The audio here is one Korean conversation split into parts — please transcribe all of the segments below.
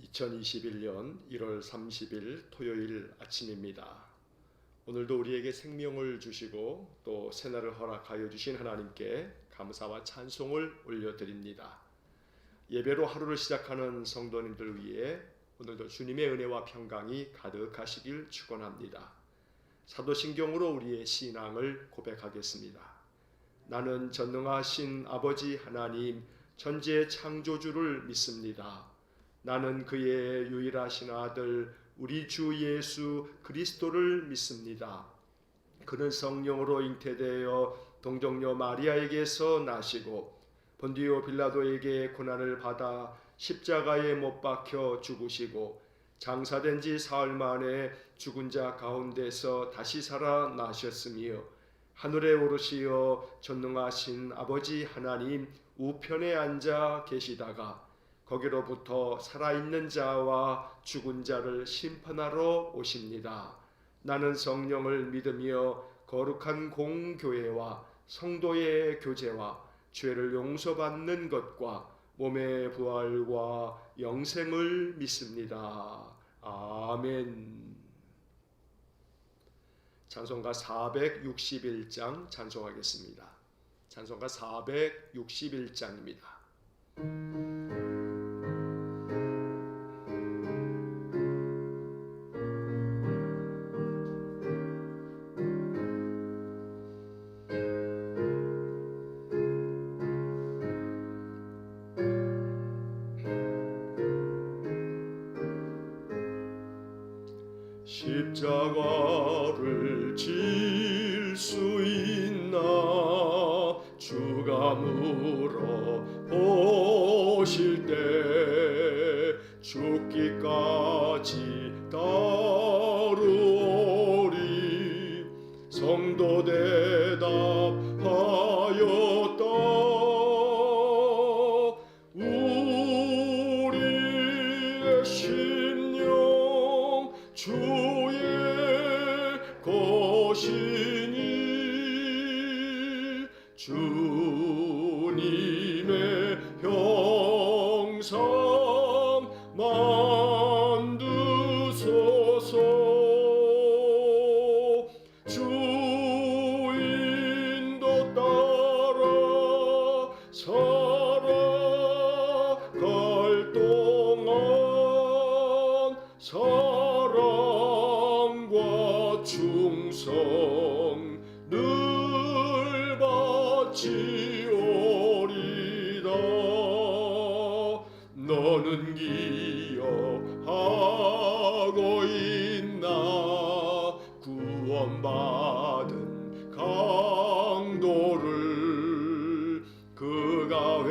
2021년 1월 30일 토요일 아침입니다. 오늘도 우리에게 생명을 주시고 또 새날을 허락하여 주신 하나님께 감사와 찬송을 올려드립니다. 예배로 하루를 시작하는 성도님들 위해 오늘도 주님의 은혜와 평강이 가득하시길 축원합니다. 사도신경으로 우리의 신앙을 고백하겠습니다. 나는 전능하신 아버지 하나님 천지의 창조주를 믿습니다. 나는 그의 유일하신 아들 우리 주 예수 그리스도를 믿습니다. 그는 성령으로 잉태되어 동정녀 마리아에게서 나시고 본디오 빌라도에게 고난을 받아 십자가에 못 박혀 죽으시고 장사된 지 사흘 만에 죽은 자 가운데서 다시 살아나셨으며 하늘에 오르시어 전능하신 아버지 하나님 우편에 앉아 계시다가 거기로부터 살아있는 자와 죽은 자를 심판하러 오십니다. 나는 성령을 믿으며 거룩한 공교회와 성도의 교제와 죄를 용서받는 것과 몸의 부활과 영생을 믿습니다. 아멘. 찬송가 461장 찬송하겠습니다. 찬송가 461장입니다. 십자가를 질 수 있나 주가 물어보실 때 죽기까지 따르오리 성도 대답하였다. 우리의 심령 주의 것이니 주님의 형상 만드소서. 주인도 따라 살아갈 동안 사랑과 충성 늘 바치오리다. 너는 기억하고 있나 구원받은 강도를 그가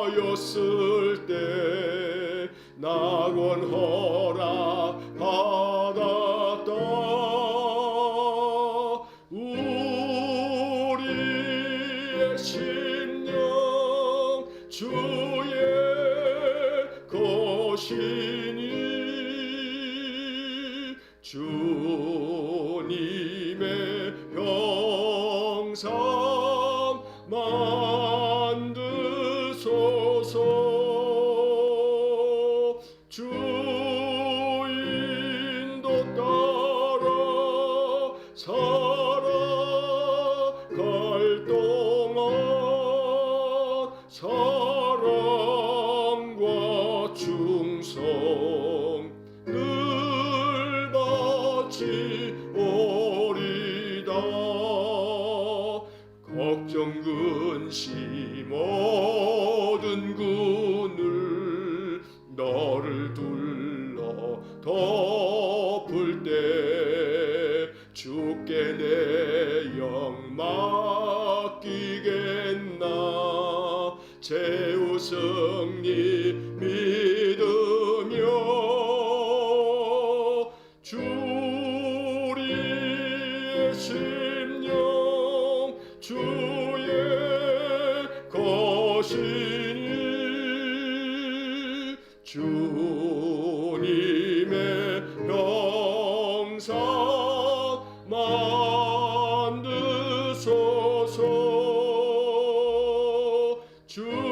회개하였을 때 낙원 허락 받았다. 우리의 심령 주의 것이니 주님의 형상 만드소서. 주인도 따라 살아갈 동안 사랑과 충성 늘 바치오리다. 걱정 근심 모든 군을 너를 둘러 덮을 때 주께 내 영 맡기겠나. 최후 승리 믿으며 주리의 심령 주의 것이니 주님의 형상 만드소서. 주인도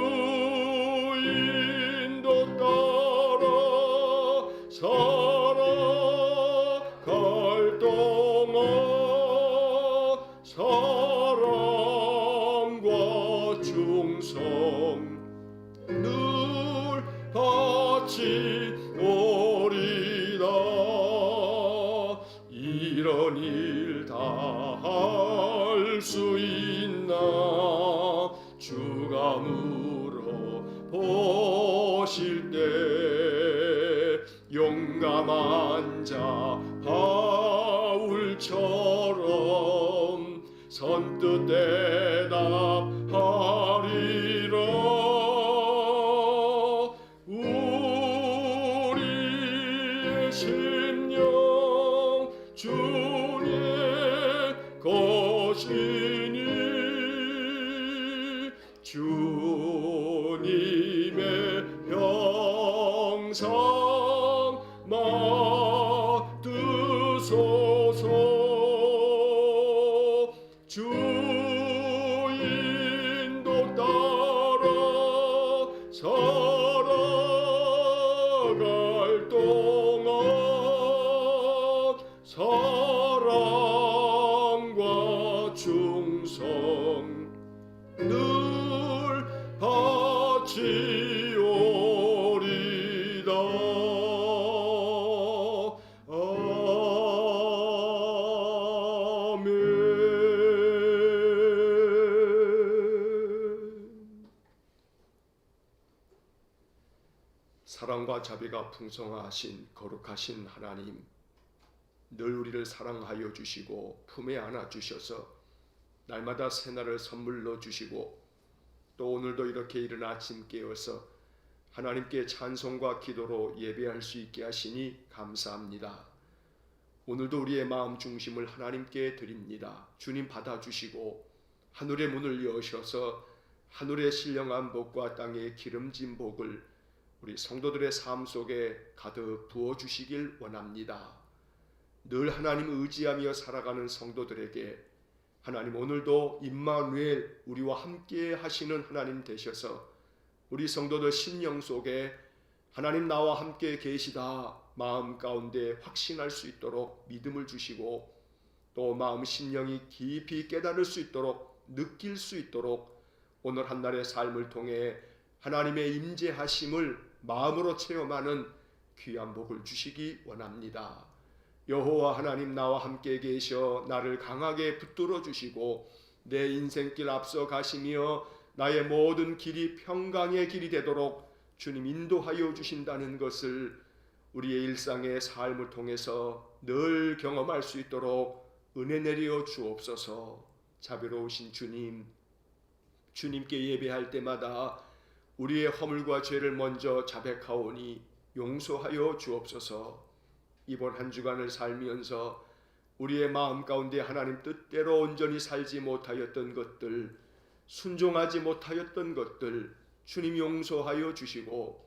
것이오리다. 이런 일 다 할 수 있나 주가 물어보실 때 용감한 자 바울처럼 선뜻 대답하리라. 우리의 심령 주의 것이니 주님의 형상 맡으소서. 주 인도 따라 살아갈 동안 사랑과 충성 늘 바치오리다. 사랑과 자비가 풍성하신 거룩하신 하나님, 늘 우리를 사랑하여 주시고 품에 안아 주셔서 날마다 새날을 선물로 주시고 또 오늘도 이렇게 이른 아침 깨어서 하나님께 찬송과 기도로 예배할 수 있게 하시니 감사합니다. 오늘도 우리의 마음 중심을 하나님께 드립니다. 주님 받아주시고 하늘의 문을 여셔서 하늘의 신령한 복과 땅의 기름진 복을 우리 성도들의 삶 속에 가득 부어주시길 원합니다. 늘 하나님 의지하며 살아가는 성도들에게 하나님 오늘도 임마누엘 우리와 함께 하시는 하나님 되셔서 우리 성도들 심령 속에 하나님 나와 함께 계시다 마음 가운데 확신할 수 있도록 믿음을 주시고 또 마음 심령이 깊이 깨달을 수 있도록 느낄 수 있도록 오늘 한날의 삶을 통해 하나님의 임재하심을 마음으로 체험하는 귀한 복을 주시기 원합니다. 여호와 하나님 나와 함께 계셔 나를 강하게 붙들어 주시고 내 인생길 앞서 가시며 나의 모든 길이 평강의 길이 되도록 주님 인도하여 주신다는 것을 우리의 일상의 삶을 통해서 늘 경험할 수 있도록 은혜 내려 주옵소서. 자비로우신 주님, 주님께 예배할 때마다 우리의 허물과 죄를 먼저 자백하오니 용서하여 주옵소서. 이번 한 주간을 살면서 우리의 마음 가운데 하나님 뜻대로 온전히 살지 못하였던 것들, 순종하지 못하였던 것들 주님 용서하여 주시고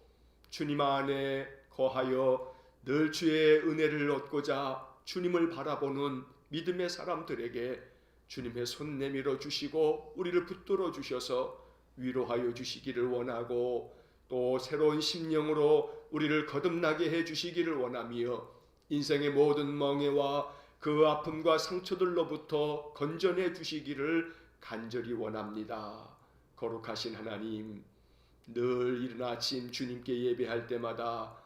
주님 안에 거하여 늘 주의 은혜를 얻고자 주님을 바라보는 믿음의 사람들에게 주님의 손 내밀어 주시고 우리를 붙들어 주셔서 위로하여 주시기를 원하고 또 새로운 심령으로 우리를 거듭나게 해 주시기를 원하며 인생의 모든 멍에와 그 아픔과 상처들로부터 건져내 주시기를 간절히 원합니다. 거룩하신 하나님, 늘 이른 아침 주님께 예배할 때마다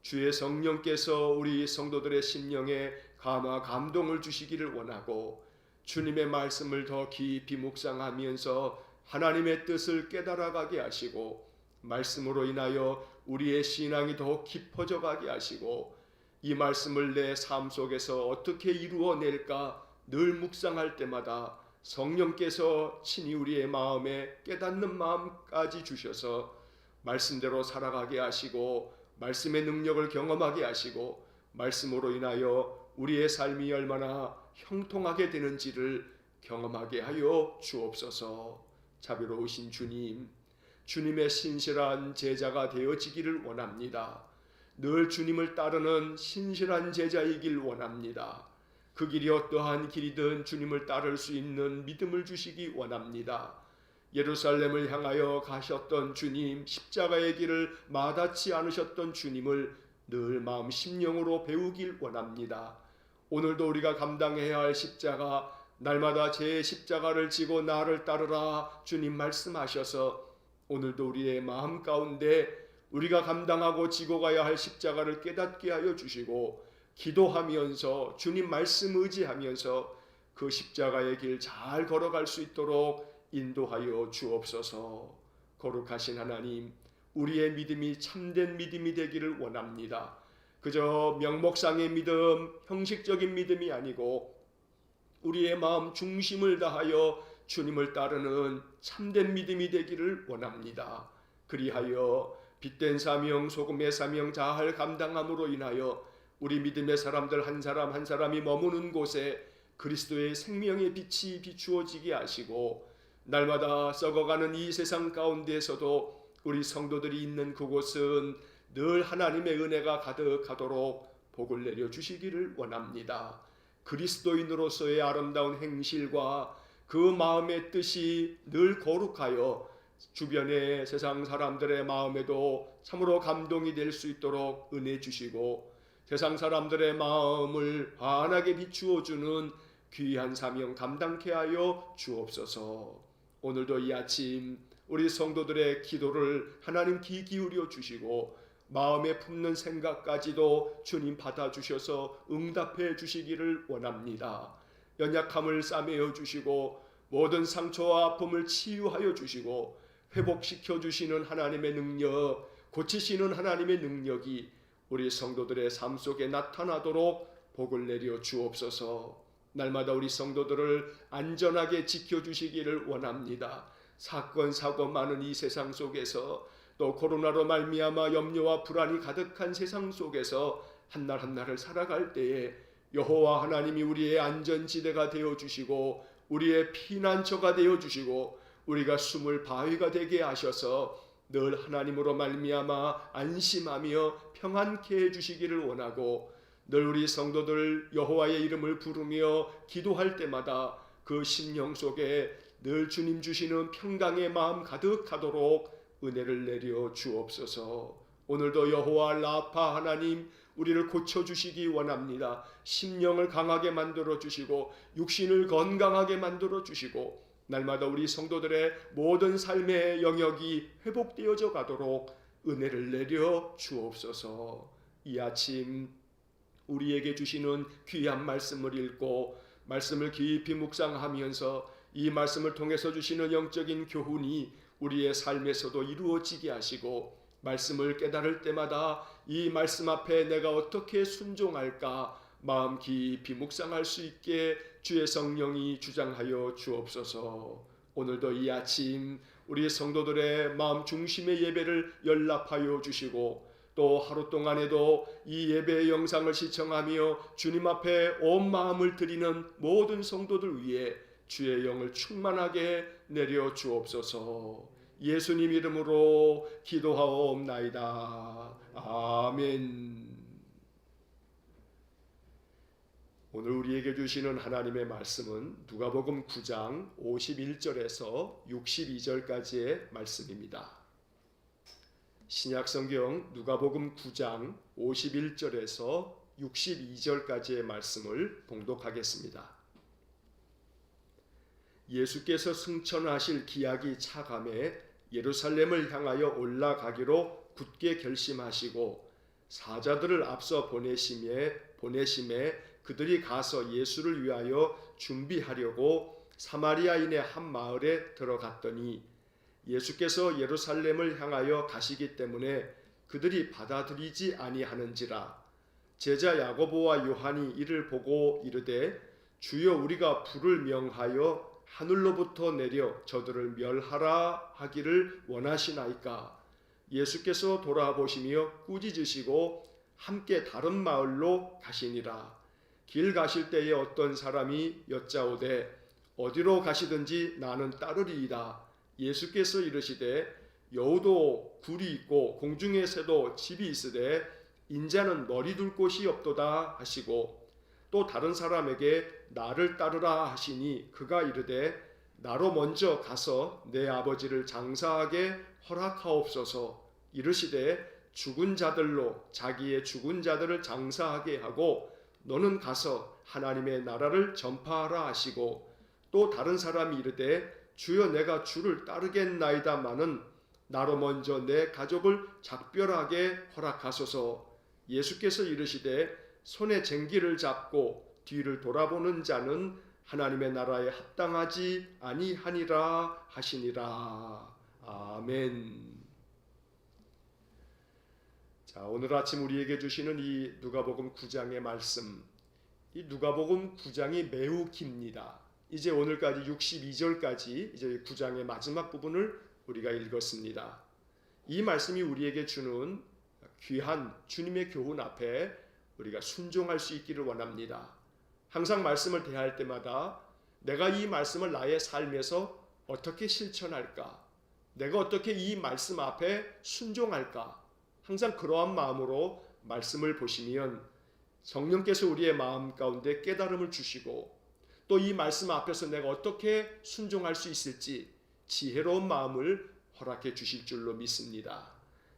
주의 성령께서 우리 성도들의 심령에 감화 감동을 주시기를 원하고 주님의 말씀을 더 깊이 묵상하면서 하나님의 뜻을 깨달아가게 하시고 말씀으로 인하여 우리의 신앙이 더 깊어져 가게 하시고 이 말씀을 내 삶 속에서 어떻게 이루어낼까 늘 묵상할 때마다 성령께서 친히 우리의 마음에 깨닫는 마음까지 주셔서 말씀대로 살아가게 하시고 말씀의 능력을 경험하게 하시고 말씀으로 인하여 우리의 삶이 얼마나 형통하게 되는지를 경험하게 하여 주옵소서. 자비로우신 주님, 주님의 신실한 제자가 되어지기를 원합니다. 늘 주님을 따르는 신실한 제자이길 원합니다. 그 길이 어떠한 길이든 주님을 따를 수 있는 믿음을 주시기 원합니다. 예루살렘을 향하여 가셨던 주님, 십자가의 길을 마다치 않으셨던 주님을 늘 마음 심령으로 배우길 원합니다. 오늘도 우리가 감당해야 할 십자가, 날마다 제 십자가를 지고 나를 따르라 주님 말씀하셔서 오늘도 우리의 마음 가운데 우리가 감당하고 지고 가야 할 십자가를 깨닫게 하여 주시고 기도하면서 주님 말씀 의지하면서 그 십자가의 길 잘 걸어갈 수 있도록 인도하여 주옵소서. 거룩하신 하나님, 우리의 믿음이 참된 믿음이 되기를 원합니다. 그저 명목상의 믿음, 형식적인 믿음이 아니고 우리의 마음 중심을 다하여 주님을 따르는 참된 믿음이 되기를 원합니다. 그리하여 빛된 사명, 소금의 사명 잘 감당함으로 인하여 우리 믿음의 사람들 한 사람 한 사람이 머무는 곳에 그리스도의 생명의 빛이 비추어지게 하시고 날마다 썩어가는 이 세상 가운데에서도 우리 성도들이 있는 그곳은 늘 하나님의 은혜가 가득하도록 복을 내려주시기를 원합니다. 그리스도인으로서의 아름다운 행실과 그 마음의 뜻이 늘 거룩하여 주변의 세상 사람들의 마음에도 참으로 감동이 될 수 있도록 은혜 주시고 세상 사람들의 마음을 환하게 비추어 주는 귀한 사명 감당케 하여 주옵소서. 오늘도 이 아침 우리 성도들의 기도를 하나님 귀 기울여 주시고 마음에 품는 생각까지도 주님 받아주셔서 응답해 주시기를 원합니다. 연약함을 싸매어 주시고 모든 상처와 아픔을 치유하여 주시고 회복시켜 주시는 하나님의 능력, 고치시는 하나님의 능력이 우리 성도들의 삶 속에 나타나도록 복을 내려 주옵소서. 날마다 우리 성도들을 안전하게 지켜주시기를 원합니다. 사건 사고 많은 이 세상 속에서 또 코로나로 말미암아 염려와 불안이 가득한 세상 속에서 한날 한날을 살아갈 때에 여호와 하나님이 우리의 안전지대가 되어주시고 우리의 피난처가 되어주시고 우리가 숨을 바위가 되게 하셔서 늘 하나님으로 말미암아 안심하며 평안케 해주시기를 원하고 늘 우리 성도들 여호와의 이름을 부르며 기도할 때마다 그 심령 속에 늘 주님 주시는 평강의 마음 가득하도록 은혜를 내려 주옵소서. 오늘도 여호와 라파 하나님 우리를 고쳐주시기 원합니다. 심령을 강하게 만들어 주시고 육신을 건강하게 만들어 주시고 날마다 우리 성도들의 모든 삶의 영역이 회복되어져 가도록 은혜를 내려 주옵소서. 이 아침 우리에게 주시는 귀한 말씀을 읽고 말씀을 깊이 묵상하면서 이 말씀을 통해서 주시는 영적인 교훈이 우리의 삶에서도 이루어지게 하시고 말씀을 깨달을 때마다 이 말씀 앞에 내가 어떻게 순종할까 마음 깊이 묵상할 수 있게 주의 성령이 주장하여 주옵소서. 오늘도 이 아침 우리 성도들의 마음 중심의 예배를 연락하여 주시고 또 하루 동안에도 이 예배의 영상을 시청하며 주님 앞에 온 마음을 드리는 모든 성도들 위해 주의 영을 충만하게 내려 주옵소서. 예수님 이름으로 기도하옵나이다. 아멘. 오늘 우리에게 주시는 하나님의 말씀은 누가복음 9장 51절에서 62절까지의 말씀입니다. 신약성경 누가복음 9장 51절에서 62절까지의 말씀을 봉독하겠습니다. 예수께서 승천하실 기약이 차감해 예루살렘을 향하여 올라가기로 굳게 결심하시고 사자들을 앞서 보내심에 그들이 가서 예수를 위하여 준비하려고 사마리아인의 한 마을에 들어갔더니 예수께서 예루살렘을 향하여 가시기 때문에 그들이 받아들이지 아니하는지라. 제자 야고보와 요한이 이를 보고 이르되 주여 우리가 불을 명하여 하늘로부터 내려 저들을 멸하라 하기를 원하시나이까. 예수께서 돌아보시며 꾸짖으시고 함께 다른 마을로 가시니라. 길 가실 때에 어떤 사람이 여짜오되 어디로 가시든지 나는 따르리이다. 예수께서 이르시되 여우도 굴이 있고 공중의 새도 집이 있으되 인자는 머리 둘 곳이 없도다 하시고 또 다른 사람에게 나를 따르라 하시니 그가 이르되 나로 먼저 가서 내 아버지를 장사하게 허락하옵소서. 이르시되 죽은 자들로 자기의 죽은 자들을 장사하게 하고 너는 가서 하나님의 나라를 전파하라 하시고 또 다른 사람이 이르되 주여 내가 주를 따르겠나이다마는 나로 먼저 내 가족을 작별하게 허락하소서. 예수께서 이르시되 손에 쟁기를 잡고 뒤를 돌아보는 자는 하나님의 나라에 합당하지 아니하니라 하시니라. 아멘. 자, 오늘 아침 우리에게 주시는 이 누가복음 9장의 말씀, 이 누가복음 9장이 매우 깁니다. 이제 오늘까지 62절까지 이제 9장의 마지막 부분을 우리가 읽었습니다. 이 말씀이 우리에게 주는 귀한 주님의 교훈 앞에 우리가 순종할 수 있기를 원합니다. 항상 말씀을 대할 때마다 내가 이 말씀을 나의 삶에서 어떻게 실천할까? 내가 어떻게 이 말씀 앞에 순종할까? 항상 그러한 마음으로 말씀을 보시면 성령께서 우리의 마음 가운데 깨달음을 주시고 또 이 말씀 앞에서 내가 어떻게 순종할 수 있을지 지혜로운 마음을 허락해 주실 줄로 믿습니다.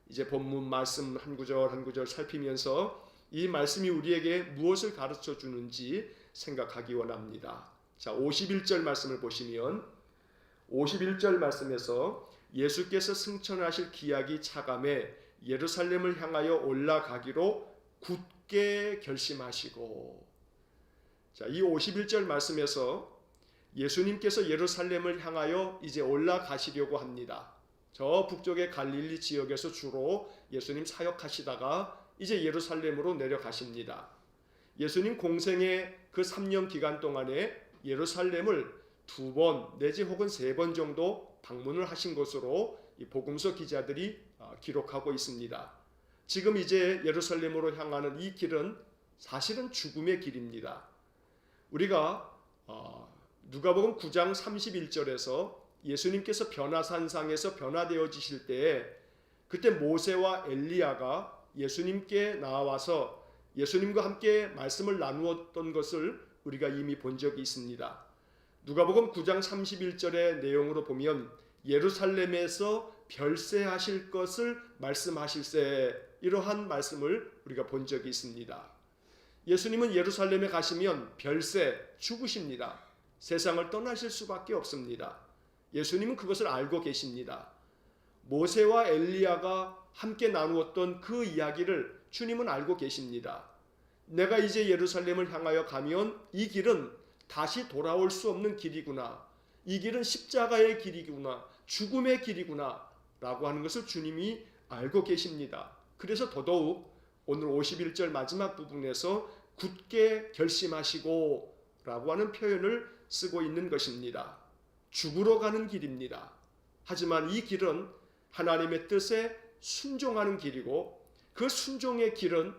이제 본문 말씀 한 구절 한 구절 살피면서 이 말씀이 우리에게 무엇을 가르쳐 주는지 생각하기 원합니다. 자, 51절 말씀을 보시면 51절 말씀에서 예수께서 승천하실 기약이 차감해 예루살렘을 향하여 올라가기로 굳게 결심하시고, 자, 이 51절 말씀에서 예수님께서 예루살렘을 향하여 이제 올라가시려고 합니다. 저 북쪽의 갈릴리 지역에서 주로 예수님 사역하시다가 이제 예루살렘으로 내려가십니다. 예수님 공생의 그 3년 기간 동안에 예루살렘을 2번 내지 혹은 3번 정도 방문을 하신 것으로 이 복음서 기자들이 기록하고 있습니다. 지금 이제 예루살렘으로 향하는 이 길은 사실은 죽음의 길입니다. 우리가 누가복음 9장 31절에서 예수님께서 변화산상에서 변화되어지실 때에 그때 모세와 엘리야가 예수님께 나와서 예수님과 함께 말씀을 나누었던 것을 우리가 이미 본 적이 있습니다. 누가복음 9장 31절의 내용으로 보면 예루살렘에서 별세하실 것을 말씀하실세, 이러한 말씀을 우리가 본 적이 있습니다. 예수님은 예루살렘에 가시면 별세, 죽으십니다. 세상을 떠나실 수밖에 없습니다. 예수님은 그것을 알고 계십니다. 모세와 엘리야가 함께 나누었던 그 이야기를 주님은 알고 계십니다. 내가 이제 예루살렘을 향하여 가면 이 길은 다시 돌아올 수 없는 길이구나, 이 길은 십자가의 길이구나, 죽음의 길이구나 라고 하는 것을 주님이 알고 계십니다. 그래서 더더욱 오늘 51절 마지막 부분에서 굳게 결심하시고 라고 하는 표현을 쓰고 있는 것입니다. 죽으러 가는 길입니다. 하지만 이 길은 하나님의 뜻에 순종하는 길이고 그 순종의 길은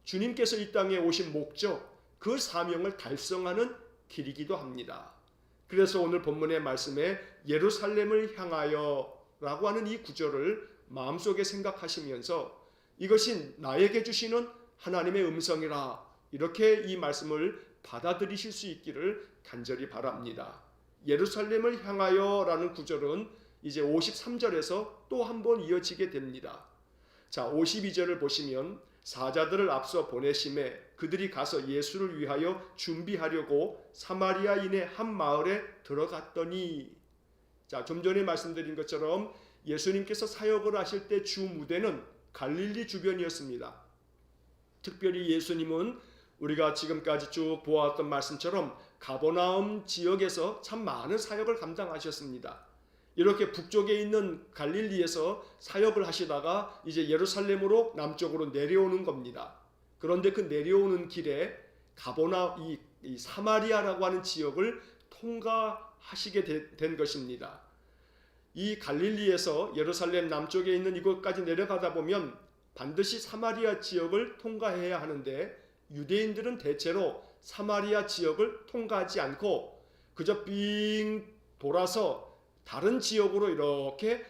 주님께서 이 땅에 오신 목적, 그 사명을 달성하는 길이기도 합니다. 그래서 오늘 본문의 말씀에 예루살렘을 향하여 라고 하는 이 구절을 마음속에 생각하시면서 이것이 나에게 주시는 하나님의 음성이라, 이렇게 이 말씀을 받아들이실 수 있기를 간절히 바랍니다. 예루살렘을 향하여 라는 구절은 이제 53절에서 또 한 번 이어지게 됩니다. 자, 52절을 보시면 사자들을 앞서 보내심에 그들이 가서 예수를 위하여 준비하려고 사마리아인의 한 마을에 들어갔더니, 자, 좀 전에 말씀드린 것처럼 예수님께서 사역을 하실 때 주 무대는 갈릴리 주변이었습니다. 특별히 예수님은 우리가 지금까지 쭉 보아왔던 말씀처럼 가버나움 지역에서 참 많은 사역을 감당하셨습니다. 이렇게 북쪽에 있는 갈릴리에서 사역을 하시다가 이제 예루살렘으로 남쪽으로 내려오는 겁니다. 그런데 그 내려오는 길에 이 사마리아라고 하는 지역을 통과하시게 된 것입니다. 이 갈릴리에서 예루살렘 남쪽에 있는 이곳까지 내려가다 보면 반드시 사마리아 지역을 통과해야 하는데 유대인들은 대체로 사마리아 지역을 통과하지 않고 그저 빙 돌아서 다른 지역으로 이렇게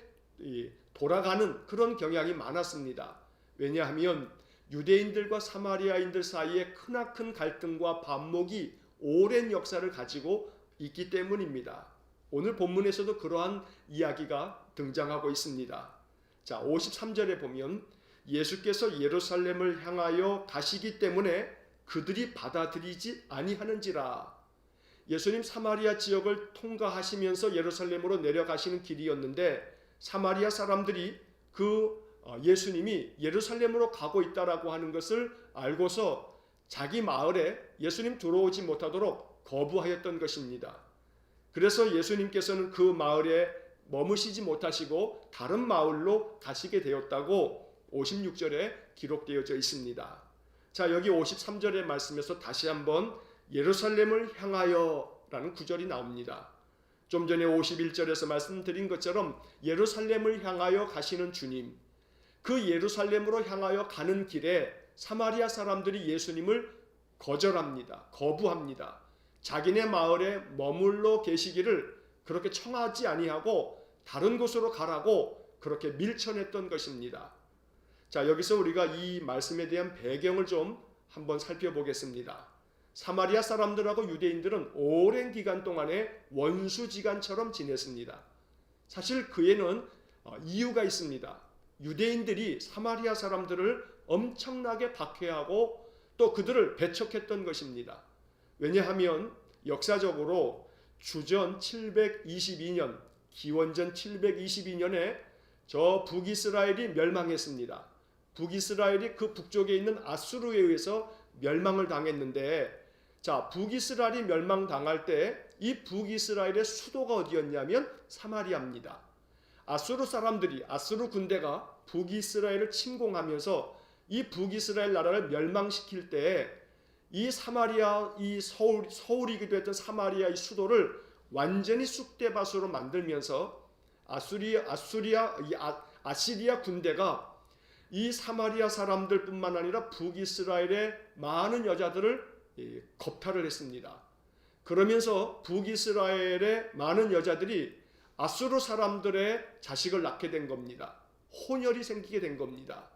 돌아가는 그런 경향이 많았습니다. 왜냐하면 유대인들과 사마리아인들 사이에 크나큰 갈등과 반목이 오랜 역사를 가지고 있기 때문입니다. 오늘 본문에서도 그러한 이야기가 등장하고 있습니다. 자, 53절에 보면 예수께서 예루살렘을 향하여 가시기 때문에 그들이 받아들이지 아니하는지라. 예수님 사마리아 지역을 통과하시면서 예루살렘으로 내려가시는 길이었는데 사마리아 사람들이 예수님이 예루살렘으로 가고 있다라고 하는 것을 알고서 자기 마을에 예수님 들어오지 못하도록 거부하였던 것입니다. 그래서 예수님께서는 그 마을에 머무시지 못하시고 다른 마을로 가시게 되었다고 56절에 기록되어져 있습니다. 자, 여기 53절의 말씀에서 다시 한번 예루살렘을 향하여 라는 구절이 나옵니다. 좀 전에 51절에서 말씀드린 것처럼 예루살렘을 향하여 가시는 주님, 그 예루살렘으로 향하여 가는 길에 사마리아 사람들이 예수님을 거절합니다. 거부합니다. 자기네 마을에 머물러 계시기를 그렇게 청하지 아니하고 다른 곳으로 가라고 그렇게 밀쳐냈던 것입니다. 자, 여기서 우리가 이 말씀에 대한 배경을 좀 한번 살펴보겠습니다. 사마리아 사람들하고 유대인들은 오랜 기간 동안에 원수지간처럼 지냈습니다. 사실 그에는 이유가 있습니다. 유대인들이 사마리아 사람들을 엄청나게 박해하고 또 그들을 배척했던 것입니다. 왜냐하면 역사적으로 주전 722년, 기원전 722년에 저 북이스라엘이 멸망했습니다. 북이스라엘이 그 북쪽에 있는 아수르에 의해서 멸망을 당했는데, 자, 북이스라엘이 멸망당할 때 이 북이스라엘의 수도가 어디였냐면 사마리아입니다. 아수르 사람들이, 아수르 군대가 북이스라엘을 침공하면서 이 북이스라엘 나라를 멸망시킬 때 이 사마리아, 이 서울이기도 했던 사마리아의 수도를 완전히 쑥대밭으로 만들면서 아시리아 군대가 이 사마리아 사람들뿐만 아니라 북이스라엘의 많은 여자들을 겁탈을 했습니다. 그러면서 북이스라엘의 많은 여자들이 아수르 사람들의 자식을 낳게 된 겁니다. 혼혈이 생기게 된 겁니다.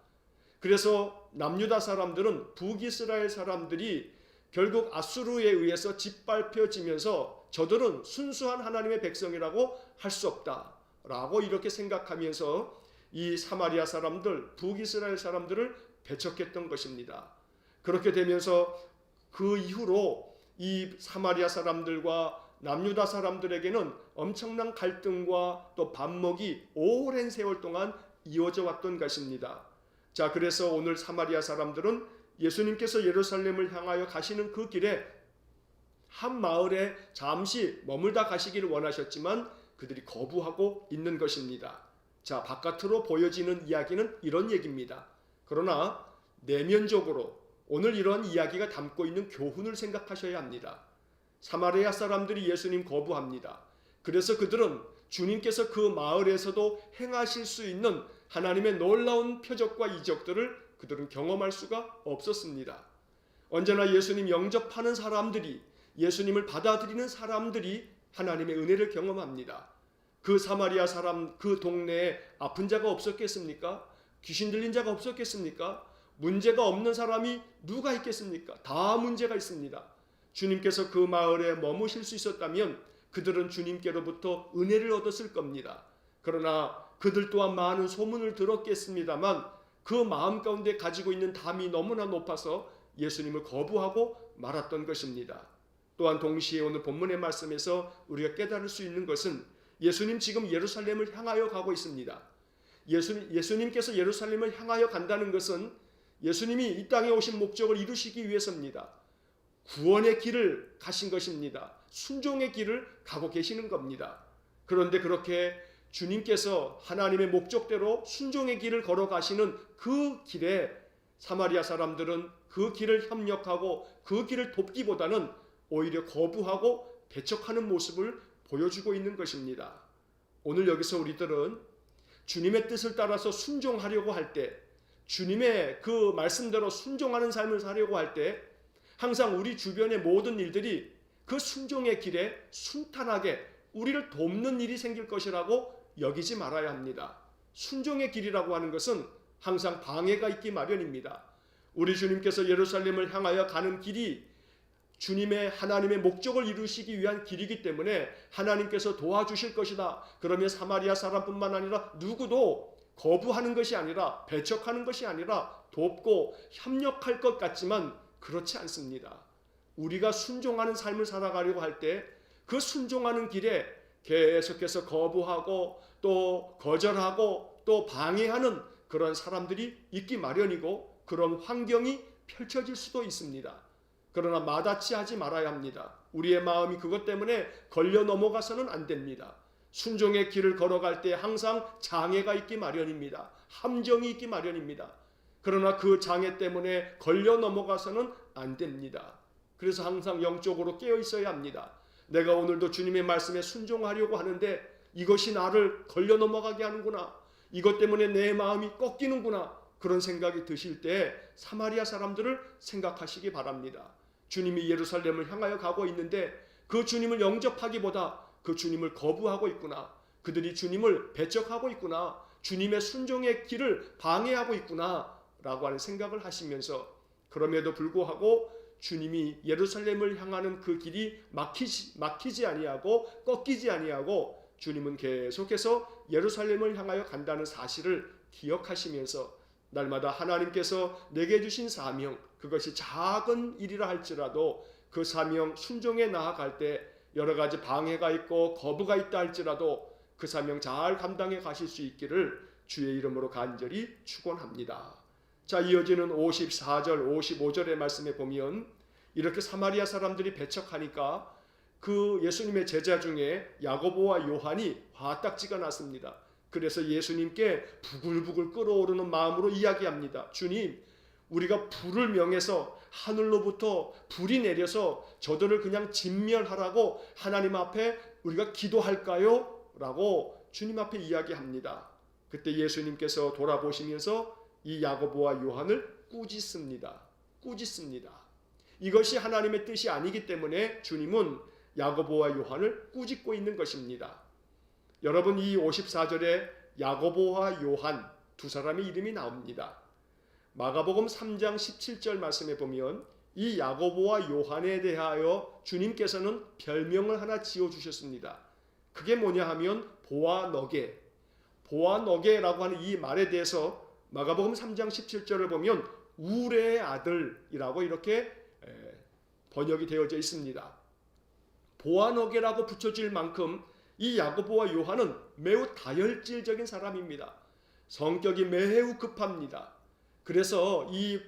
그래서 남유다 사람들은 북이스라엘 사람들이 결국 아수르에 의해서 짓밟혀지면서 저들은 순수한 하나님의 백성이라고 할 수 없다라고 이렇게 생각하면서 이 사마리아 사람들, 북이스라엘 사람들을 배척했던 것입니다. 그렇게 되면서 그 이후로 이 사마리아 사람들과 남유다 사람들에게는 엄청난 갈등과 또 반목이 오랜 세월 동안 이어져 왔던 것입니다. 자, 그래서 오늘 사마리아 사람들은 예수님께서 예루살렘을 향하여 가시는 그 길에 한 마을에 잠시 머물다 가시기를 원하셨지만 그들이 거부하고 있는 것입니다. 자, 바깥으로 보여지는 이야기는 이런 얘기입니다. 그러나 내면적으로 오늘 이런 이야기가 담고 있는 교훈을 생각하셔야 합니다. 사마리아 사람들이 예수님 거부합니다. 그래서 그들은 주님께서 그 마을에서도 행하실 수 있는 하나님의 놀라운 표적과 이적들을 그들은 경험할 수가 없었습니다. 언제나 예수님 영접하는 사람들이, 예수님을 받아들이는 사람들이 하나님의 은혜를 경험합니다. 그 사마리아 사람, 그 동네에 아픈 자가 없었겠습니까? 귀신 들린 자가 없었겠습니까? 문제가 없는 사람이 누가 있겠습니까? 다 문제가 있습니다. 주님께서 그 마을에 머무실 수 있었다면 그들은 주님께로부터 은혜를 얻었을 겁니다. 그러나 그들 또한 많은 소문을 들었겠습니다만 그 마음 가운데 가지고 있는 담이 너무나 높아서 예수님을 거부하고 말았던 것입니다. 또한 동시에 오늘 본문의 말씀에서 우리가 깨달을 수 있는 것은 예수님 지금 예루살렘을 향하여 가고 있습니다. 예수님께서 예루살렘을 향하여 간다는 것은 예수님이 이 땅에 오신 목적을 이루시기 위해서입니다. 구원의 길을 가신 것입니다. 순종의 길을 가고 계시는 겁니다. 그런데 그렇게 주님께서 하나님의 목적대로 순종의 길을 걸어가시는 그 길에 사마리아 사람들은 그 길을 협력하고 그 길을 돕기보다는 오히려 거부하고 배척하는 모습을 보여주고 있는 것입니다. 오늘 여기서 우리들은 주님의 뜻을 따라서 순종하려고 할 때, 주님의 그 말씀대로 순종하는 삶을 사려고 할 때 항상 우리 주변의 모든 일들이 그 순종의 길에 순탄하게 우리를 돕는 일이 생길 것이라고 여기지 말아야 합니다. 순종의 길이라고 하는 것은 항상 방해가 있기 마련입니다. 우리 주님께서 예루살렘을 향하여 가는 길이 주님의 하나님의 목적을 이루시기 위한 길이기 때문에 하나님께서 도와주실 것이다. 그러면 사마리아 사람뿐만 아니라 누구도 거부하는 것이 아니라 배척하는 것이 아니라 돕고 협력할 것 같지만 그렇지 않습니다. 우리가 순종하는 삶을 살아가려고 할 때 그 순종하는 길에 계속해서 거부하고 또 거절하고 또 방해하는 그런 사람들이 있기 마련이고 그런 환경이 펼쳐질 수도 있습니다. 그러나 마다치 하지 말아야 합니다. 우리의 마음이 그것 때문에 걸려 넘어가서는 안 됩니다. 순종의 길을 걸어갈 때 항상 장애가 있기 마련입니다. 함정이 있기 마련입니다. 그러나 그 장애 때문에 걸려 넘어가서는 안 됩니다. 그래서 항상 영적으로 깨어 있어야 합니다. 내가 오늘도 주님의 말씀에 순종하려고 하는데 이것이 나를 걸려 넘어가게 하는구나. 이것 때문에 내 마음이 꺾이는구나. 그런 생각이 드실 때 사마리아 사람들을 생각하시기 바랍니다. 주님이 예루살렘을 향하여 가고 있는데 그 주님을 영접하기보다 그 주님을 거부하고 있구나. 그들이 주님을 배척하고 있구나. 주님의 순종의 길을 방해하고 있구나 라고 하는 생각을 하시면서 그럼에도 불구하고 주님이 예루살렘을 향하는 그 길이 막히지 아니하고 꺾이지 아니하고 주님은 계속해서 예루살렘을 향하여 간다는 사실을 기억하시면서 날마다 하나님께서 내게 주신 사명, 그것이 작은 일이라 할지라도 그 사명 순종에 나아갈 때 여러 가지 방해가 있고 거부가 있다 할지라도 그 사명 잘 감당해 가실 수 있기를 주의 이름으로 간절히 축원합니다. 자, 이어지는 54절, 55절의 말씀에 보면 이렇게 사마리아 사람들이 배척하니까 그 예수님의 제자 중에 야고보와 요한이 화딱지가 났습니다. 그래서 예수님께 부글부글 끓어오르는 마음으로 이야기합니다. 주님, 우리가 불을 명해서 하늘로부터 불이 내려서 저들을 그냥 진멸하라고 하나님 앞에 우리가 기도할까요? 라고 주님 앞에 이야기합니다. 그때 예수님께서 돌아보시면서 이 야고보와 요한을 꾸짖습니다. 이것이 하나님의 뜻이 아니기 때문에 주님은 야고보와 요한을 꾸짖고 있는 것입니다. 여러분, 이 54절에 야고보와 요한 두 사람의 이름이 나옵니다. 마가복음 3장 17절 말씀에 보면 이 야고보와 요한에 대하여 주님께서는 별명을 하나 지어주셨습니다. 그게 뭐냐 하면 보아너게라고 하는 이 말에 대해서 마가복음 3장 17절을 보면 우레의 아들이라고 이렇게 번역이 되어져 있습니다. 보아너게라고 붙여질 만큼 이 야고보와 요한은 매우 다혈질적인 사람입니다. 성격이 매우 급합니다. 그래서 이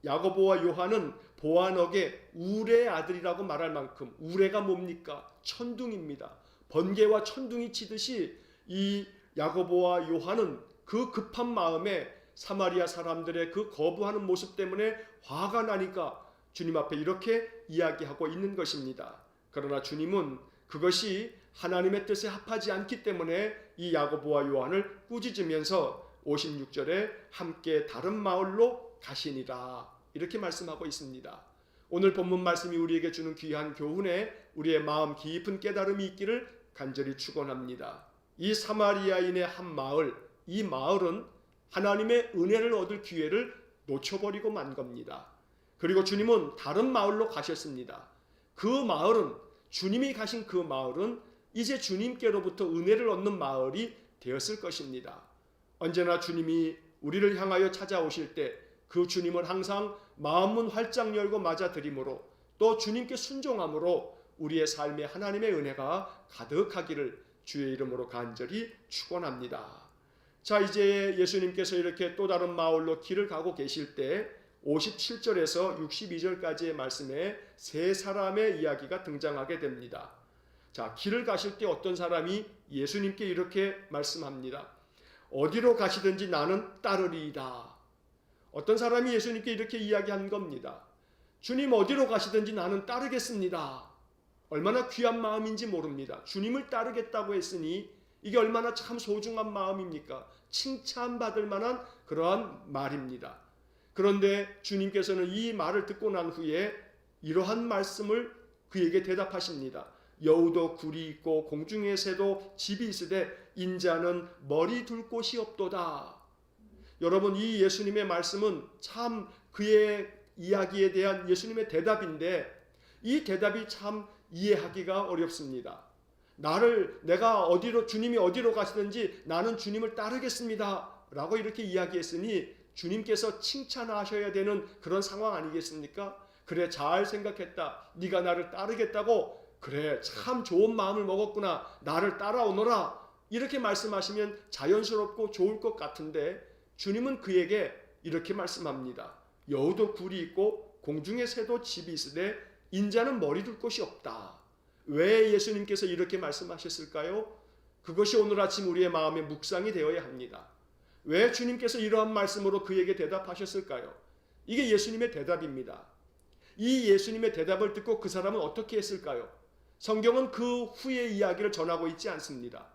야고보와 요한은 보아너게 우레의 아들이라고 말할 만큼, 우레가 뭡니까? 천둥입니다. 번개와 천둥이 치듯이 이 야고보와 요한은 그 급한 마음에 사마리아 사람들의 그 거부하는 모습 때문에 화가 나니까 주님 앞에 이렇게 이야기하고 있는 것입니다. 그러나 주님은 그것이 하나님의 뜻에 합하지 않기 때문에 이 야고보와 요한을 꾸짖으면서 56절에 함께 다른 마을로 가시니라 이렇게 말씀하고 있습니다. 오늘 본문 말씀이 우리에게 주는 귀한 교훈에 우리의 마음 깊은 깨달음이 있기를 간절히 축원합니다. 이 사마리아인의 한 마을, 이 마을은 하나님의 은혜를 얻을 기회를 놓쳐버리고 만 겁니다. 그리고 주님은 다른 마을로 가셨습니다. 그 마을은, 주님이 가신 그 마을은 이제 주님께로부터 은혜를 얻는 마을이 되었을 것입니다. 언제나 주님이 우리를 향하여 찾아오실 때 그 주님을 항상 마음문 활짝 열고 맞아들임으로 또 주님께 순종함으로 우리의 삶에 하나님의 은혜가 가득하기를 주의 이름으로 간절히 축원합니다. 자, 이제 예수님께서 이렇게 또 다른 마을로 길을 가고 계실 때 57절에서 62절까지의 말씀에 세 사람의 이야기가 등장하게 됩니다. 자, 길을 가실 때 어떤 사람이 예수님께 이렇게 말씀합니다. 어디로 가시든지 나는 따르리이다. 어떤 사람이 예수님께 이렇게 이야기한 겁니다. 주님, 어디로 가시든지 나는 따르겠습니다. 얼마나 귀한 마음인지 모릅니다. 주님을 따르겠다고 했으니 이게 얼마나 참 소중한 마음입니까? 칭찬받을 만한 그러한 말입니다. 그런데 주님께서는 이 말을 듣고 난 후에 이러한 말씀을 그에게 대답하십니다. 여우도 굴이 있고 공중의 새도 집이 있으되 인자는 머리 둘 곳이 없도다. 여러분, 이 예수님의 말씀은 참 그의 이야기에 대한 예수님의 대답인데 이 대답이 참 이해하기가 어렵습니다. 주님이 어디로 가시든지 나는 주님을 따르겠습니다 라고 이렇게 이야기했으니 주님께서 칭찬하셔야 되는 그런 상황 아니겠습니까? 그래, 잘 생각했다. 네가 나를 따르겠다고? 그래, 참 좋은 마음을 먹었구나. 나를 따라오너라 이렇게 말씀하시면 자연스럽고 좋을 것 같은데 주님은 그에게 이렇게 말씀합니다. 여우도 굴이 있고 공중의 새도 집이 있으되 인자는 머리 둘 곳이 없다. 왜 예수님께서 이렇게 말씀하셨을까요? 그것이 오늘 아침 우리의 마음에 묵상이 되어야 합니다. 왜 주님께서 이러한 말씀으로 그에게 대답하셨을까요? 이게 예수님의 대답입니다. 이 예수님의 대답을 듣고 그 사람은 어떻게 했을까요? 성경은 그 후의 이야기를 전하고 있지 않습니다.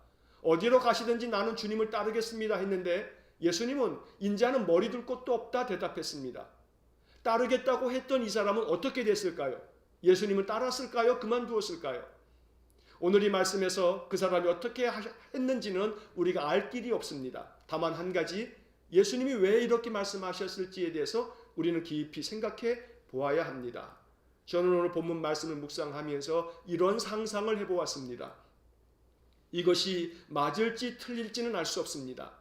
어디로 가시든지 나는 주님을 따르겠습니다 했는데 예수님은 인자는 머리 둘 곳도 없다 대답했습니다. 따르겠다고 했던 이 사람은 어떻게 됐을까요? 예수님을 따랐을까요? 그만두었을까요? 오늘 이 말씀에서 그 사람이 어떻게 했는지는 우리가 알 길이 없습니다. 다만 한 가지, 예수님이 왜 이렇게 말씀하셨을지에 대해서 우리는 깊이 생각해 보아야 합니다. 저는 오늘 본문 말씀을 묵상하면서 이런 상상을 해보았습니다. 이것이 맞을지 틀릴지는 알 수 없습니다.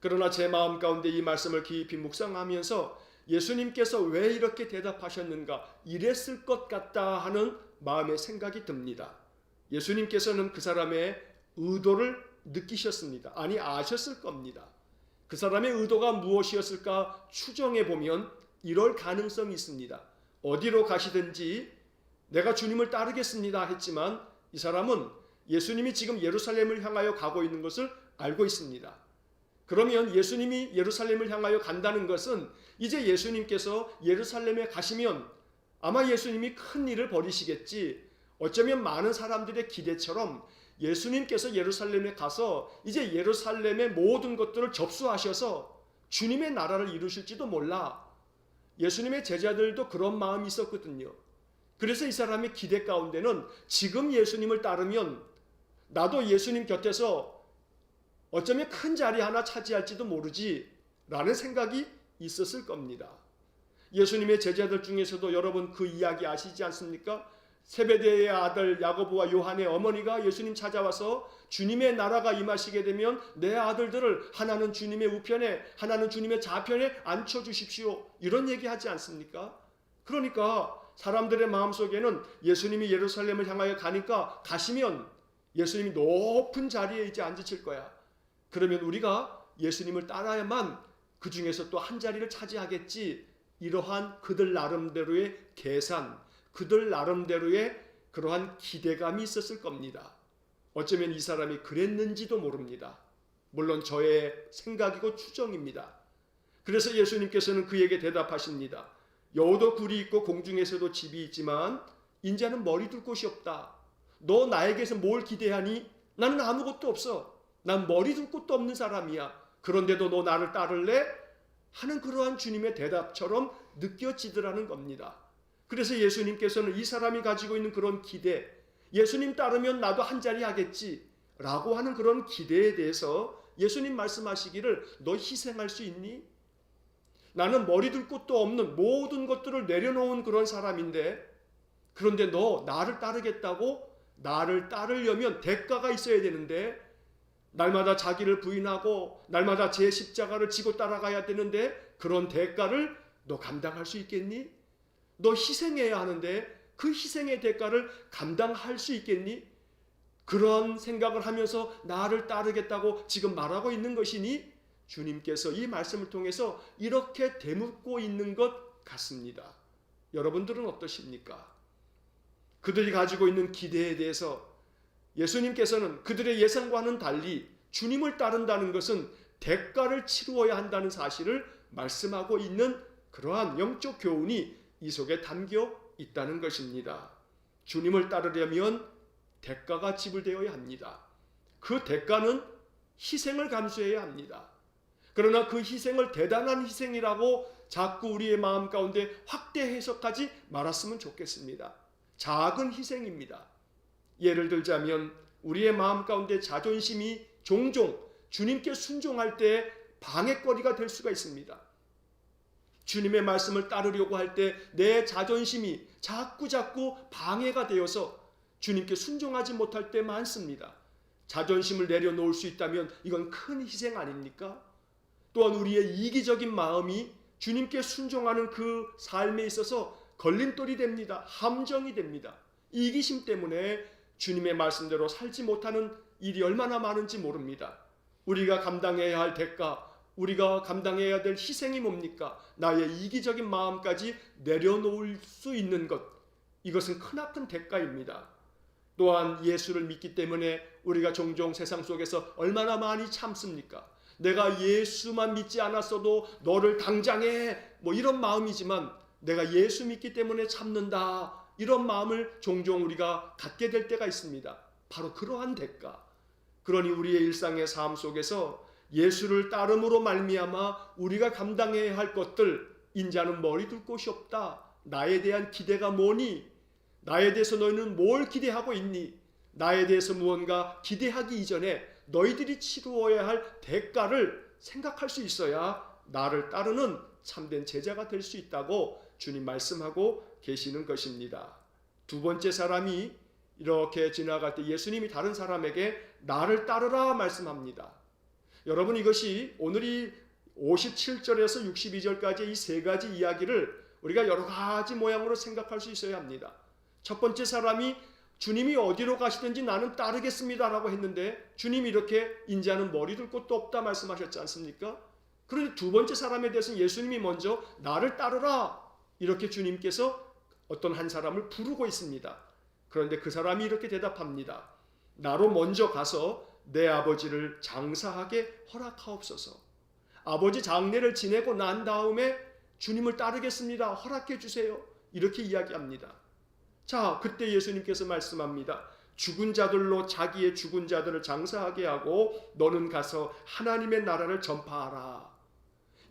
그러나 제 마음 가운데 이 말씀을 깊이 묵상하면서 예수님께서 왜 이렇게 대답하셨는가, 이랬을 것 같다 하는 마음의 생각이 듭니다. 예수님께서는 그 사람의 의도를 느끼셨습니다. 아니, 아셨을 겁니다. 그 사람의 의도가 무엇이었을까 추정해 보면 이럴 가능성이 있습니다. 어디로 가시든지 내가 주님을 따르겠습니다 했지만 이 사람은 예수님이 지금 예루살렘을 향하여 가고 있는 것을 알고 있습니다. 그러면 예수님이 예루살렘을 향하여 간다는 것은 이제 예수님께서 예루살렘에 가시면 아마 예수님이 큰 일을 벌이시겠지, 어쩌면 많은 사람들의 기대처럼 예수님께서 예루살렘에 가서 이제 예루살렘의 모든 것들을 접수하셔서 주님의 나라를 이루실지도 몰라. 예수님의 제자들도 그런 마음이 있었거든요. 그래서 이 사람의 기대 가운데는 지금 예수님을 따르면 나도 예수님 곁에서 어쩌면 큰 자리 하나 차지할지도 모르지 라는 생각이 있었을 겁니다. 예수님의 제자들 중에서도 여러분 그 이야기 아시지 않습니까? 세베대의 아들 야고보와 요한의 어머니가 예수님 찾아와서 주님의 나라가 임하시게 되면 내 아들들을 하나는 주님의 우편에 하나는 주님의 좌편에 앉혀주십시오, 이런 얘기하지 않습니까? 그러니까 사람들의 마음속에는 예수님이 예루살렘을 향하여 가니까 가시면 예수님이 높은 자리에 이제 앉으실 거야. 그러면 우리가 예수님을 따라야만 그 중에서 또 한 자리를 차지하겠지, 이러한 그들 나름대로의 계산, 그들 나름대로의 그러한 기대감이 있었을 겁니다. 어쩌면 이 사람이 그랬는지도 모릅니다. 물론 저의 생각이고 추정입니다. 그래서 예수님께서는 그에게 대답하십니다. 여우도 굴이 있고 공중에서도 집이 있지만 인자는 머리 둘 곳이 없다. 너 나에게서 뭘 기대하니? 나는 아무것도 없어. 난 머리 둘 곳도 없는 사람이야. 그런데도 너 나를 따를래? 하는 그러한 주님의 대답처럼 느껴지더라는 겁니다. 그래서 예수님께서는 이 사람이 가지고 있는 그런 기대, 예수님 따르면 나도 한 자리 하겠지 라고 하는 그런 기대에 대해서 예수님 말씀하시기를 너 희생할 수 있니? 나는 머리 둘 곳도 없는 모든 것들을 내려놓은 그런 사람인데, 그런데 너 나를 따르겠다고? 나를 따르려면 대가가 있어야 되는데, 날마다 자기를 부인하고 날마다 제 십자가를 지고 따라가야 되는데 그런 대가를 너 감당할 수 있겠니? 너 희생해야 하는데 그 희생의 대가를 감당할 수 있겠니? 그런 생각을 하면서 나를 따르겠다고 지금 말하고 있는 것이니? 주님께서 이 말씀을 통해서 이렇게 되묻고 있는 것 같습니다. 여러분들은 어떠십니까? 그들이 가지고 있는 기대에 대해서 예수님께서는 그들의 예상과는 달리 주님을 따른다는 것은 대가를 치루어야 한다는 사실을 말씀하고 있는 그러한 영적 교훈이 이 속에 담겨 있다는 것입니다. 주님을 따르려면 대가가 지불되어야 합니다. 그 대가는 희생을 감수해야 합니다. 그러나 그 희생을 대단한 희생이라고 자꾸 우리의 마음 가운데 확대 해석하지 말았으면 좋겠습니다. 작은 희생입니다. 예를 들자면 우리의 마음 가운데 자존심이 종종 주님께 순종할 때 방해거리가 될 수가 있습니다. 주님의 말씀을 따르려고 할 때 내 자존심이 자꾸 방해가 되어서 주님께 순종하지 못할 때 많습니다. 자존심을 내려놓을 수 있다면 이건 큰 희생 아닙니까? 또한 우리의 이기적인 마음이 주님께 순종하는 그 삶에 있어서 걸림돌이 됩니다. 함정이 됩니다. 이기심 때문에 주님의 말씀대로 살지 못하는 일이 얼마나 많은지 모릅니다. 우리가 감당해야 할 대가, 우리가 감당해야 될 희생이 뭡니까? 나의 이기적인 마음까지 내려놓을 수 있는 것, 이것은 크나큰 대가입니다. 또한 예수를 믿기 때문에 우리가 종종 세상 속에서 얼마나 많이 참습니까? 내가 예수만 믿지 않았어도 너를 당장에 이런 마음이지만 내가 예수 믿기 때문에 참는다, 이런 마음을 종종 우리가 갖게 될 때가 있습니다. 바로 그러한 대가. 그러니 우리의 일상의 삶 속에서 예수를 따름으로 말미암아 우리가 감당해야 할 것들, 인자는 머리 둘 곳이 없다, 나에 대한 기대가 뭐니? 나에 대해서 너희는 뭘 기대하고 있니? 나에 대해서 무언가 기대하기 이전에 너희들이 치루어야 할 대가를 생각할 수 있어야 나를 따르는 참된 제자가 될 수 있다고 주님 말씀하고 계시는 것입니다. 두 번째 사람이 이렇게 지나갈 때 예수님이 다른 사람에게 나를 따르라 말씀합니다. 여러분, 이것이 오늘이 57절에서 62절까지 이 세 가지 이야기를 우리가 여러 가지 모양으로 생각할 수 있어야 합니다. 첫 번째 사람이 주님이 어디로 가시든지 나는 따르겠습니다 라고 했는데, 주님이 이렇게 인자는 머리 둘 곳도 없다 말씀하셨지 않습니까? 그런데 두 번째 사람에 대해서는 예수님이 먼저 나를 따르라, 이렇게 주님께서 어떤 한 사람을 부르고 있습니다. 그런데 그 사람이 이렇게 대답합니다. 나로 먼저 가서 내 아버지를 장사하게 허락하옵소서. 아버지 장례를 지내고 난 다음에 주님을 따르겠습니다, 허락해 주세요, 이렇게 이야기합니다. 자, 그때 예수님께서 말씀합니다. 죽은 자들로 자기의 죽은 자들을 장사하게 하고 너는 가서 하나님의 나라를 전파하라.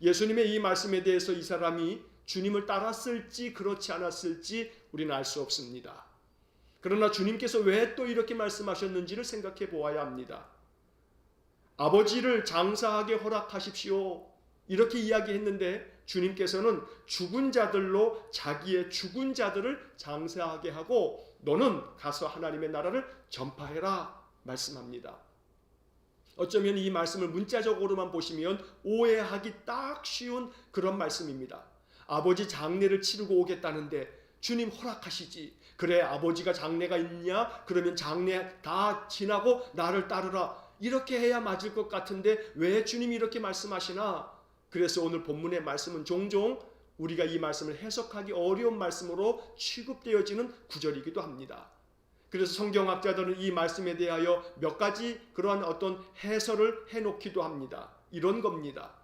예수님의 이 말씀에 대해서 이 사람이 주님을 따랐을지 그렇지 않았을지 우리는 알 수 없습니다. 그러나 주님께서 왜 또 이렇게 말씀하셨는지를 생각해 보아야 합니다. 아버지를 장사하게 허락하십시오, 이렇게 이야기했는데 주님께서는 죽은 자들로 자기의 죽은 자들을 장사하게 하고 너는 가서 하나님의 나라를 전파해라 말씀합니다. 어쩌면 이 말씀을 문자적으로만 보시면 오해하기 딱 쉬운 그런 말씀입니다. 아버지 장례를 치르고 오겠다는데 주님 허락하시지. 그래, 아버지가 장례가 있냐? 그러면 장례 다 지나고 나를 따르라, 이렇게 해야 맞을 것 같은데 왜 주님이 이렇게 말씀하시나? 그래서 오늘 본문의 말씀은 종종 우리가 이 말씀을 해석하기 어려운 말씀으로 취급되어지는 구절이기도 합니다. 그래서 성경학자들은 이 말씀에 대하여 몇 가지 그러한 어떤 해설을 해놓기도 합니다. 이런 겁니다.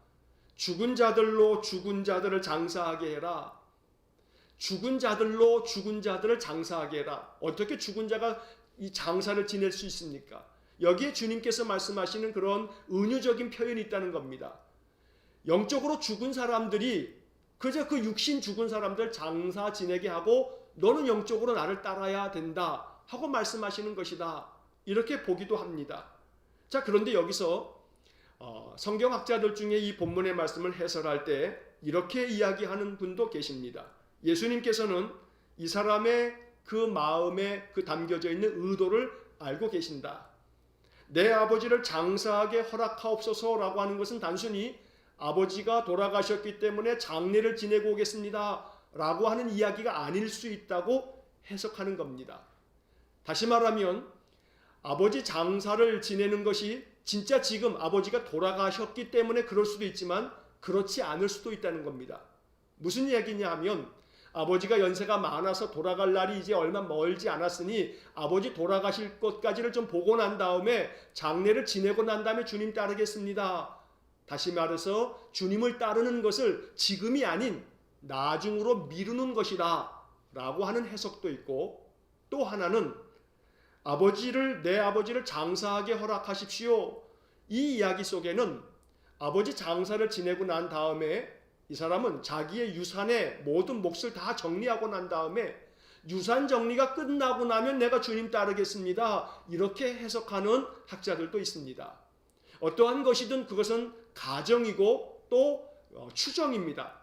죽은 자들로 죽은 자들을 장사하게 해라. 죽은 자들로 죽은 자들을 장사하게 해라. 어떻게 죽은 자가 이 장사를 지낼 수 있습니까? 여기에 주님께서 말씀하시는 그런 은유적인 표현이 있다는 겁니다. 영적으로 죽은 사람들이 그저 그 육신 죽은 사람들 장사 지내게 하고 너는 영적으로 나를 따라야 된다 하고 말씀하시는 것이다, 이렇게 보기도 합니다. 자, 그런데 여기서 성경학자들 중에 이 본문의 말씀을 해설할 때 이렇게 이야기하는 분도 계십니다. 예수님께서는 이 사람의 그 마음에 그 담겨져 있는 의도를 알고 계신다. 내 아버지를 장사하게 허락하옵소서라고 하는 것은 단순히 아버지가 돌아가셨기 때문에 장례를 지내고 오겠습니다 라고 하는 이야기가 아닐 수 있다고 해석하는 겁니다. 다시 말하면 아버지 장사를 지내는 것이 진짜 지금 아버지가 돌아가셨기 때문에 그럴 수도 있지만 그렇지 않을 수도 있다는 겁니다. 무슨 얘기냐 하면 아버지가 연세가 많아서 돌아갈 날이 이제 얼마 멀지 않았으니 아버지 돌아가실 것까지를 좀 보고 난 다음에 장례를 지내고 난 다음에 주님 따르겠습니다. 다시 말해서 주님을 따르는 것을 지금이 아닌 나중으로 미루는 것이다 라고 하는 해석도 있고, 또 하나는 내 아버지를 장사하게 허락하십시오, 이 이야기 속에는 아버지 장사를 지내고 난 다음에 이 사람은 자기의 유산의 모든 몫을 다 정리하고 난 다음에 유산 정리가 끝나고 나면 내가 주님 따르겠습니다, 이렇게 해석하는 학자들도 있습니다. 어떠한 것이든 그것은 가정이고 또 추정입니다.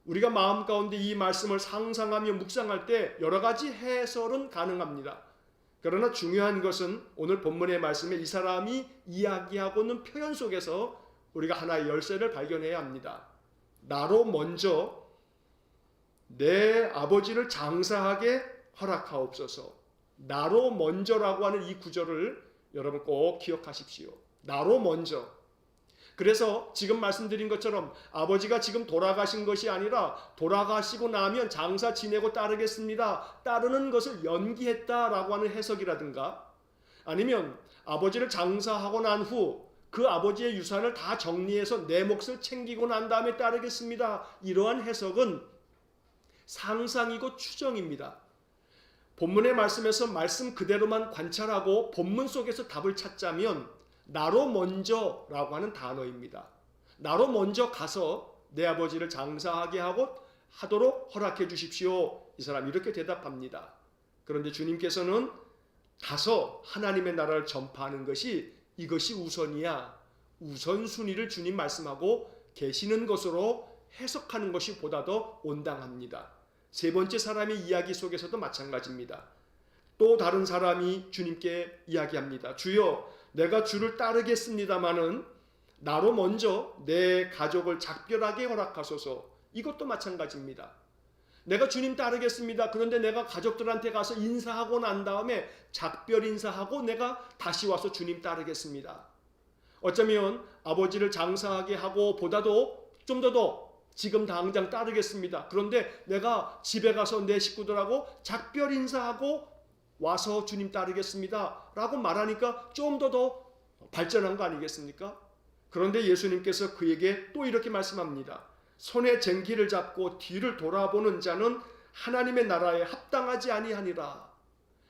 우리가 마음 가운데 이 말씀을 상상하며 묵상할 때 여러 가지 해설은 가능합니다. 그러나 중요한 것은 오늘 본문의 말씀에 이 사람이 이야기하고 있는 표현 속에서 우리가 하나의 열쇠를 발견해야 합니다. 나로 먼저 내 아버지를 장사하게 허락하옵소서. 나로 먼저라고 하는 이 구절을 여러분 꼭 기억하십시오. 나로 먼저. 그래서 지금 말씀드린 것처럼 아버지가 지금 돌아가신 것이 아니라 돌아가시고 나면 장사 지내고 따르겠습니다, 따르는 것을 연기했다라고 하는 해석이라든가, 아니면 아버지를 장사하고 난 후 그 아버지의 유산을 다 정리해서 내 몫을 챙기고 난 다음에 따르겠습니다, 이러한 해석은 상상이고 추정입니다. 본문의 말씀에서 말씀 그대로만 관찰하고 본문 속에서 답을 찾자면 나로 먼저라고 하는 단어입니다. 나로 먼저 가서 내 아버지를 장사하게 하도록 허락해 주십시오. 이 사람 이렇게 대답합니다. 그런데 주님께서는 가서 하나님의 나라를 전파하는 것이 이것이 우선이야, 우선순위를 주님 말씀하고 계시는 것으로 해석하는 것이 보다 더 온당합니다. 세 번째 사람의 이야기 속에서도 마찬가지입니다. 또 다른 사람이 주님께 이야기합니다. 주여, 내가 주를 따르겠습니다마는 나로 먼저 내 가족을 작별하게 허락하소서. 이것도 마찬가지입니다. 내가 주님 따르겠습니다. 그런데 내가 가족들한테 가서 인사하고 난 다음에 작별 인사하고 내가 다시 와서 주님 따르겠습니다. 어쩌면 아버지를 장사하게 하고 보다도 좀 더 지금 당장 따르겠습니다. 그런데 내가 집에 가서 내 식구들하고 작별 인사하고 와서 주님 따르겠습니다 라고 말하니까 좀 더 발전한 거 아니겠습니까? 그런데 예수님께서 그에게 또 이렇게 말씀합니다. 손에 쟁기를 잡고 뒤를 돌아보는 자는 하나님의 나라에 합당하지 아니하니라.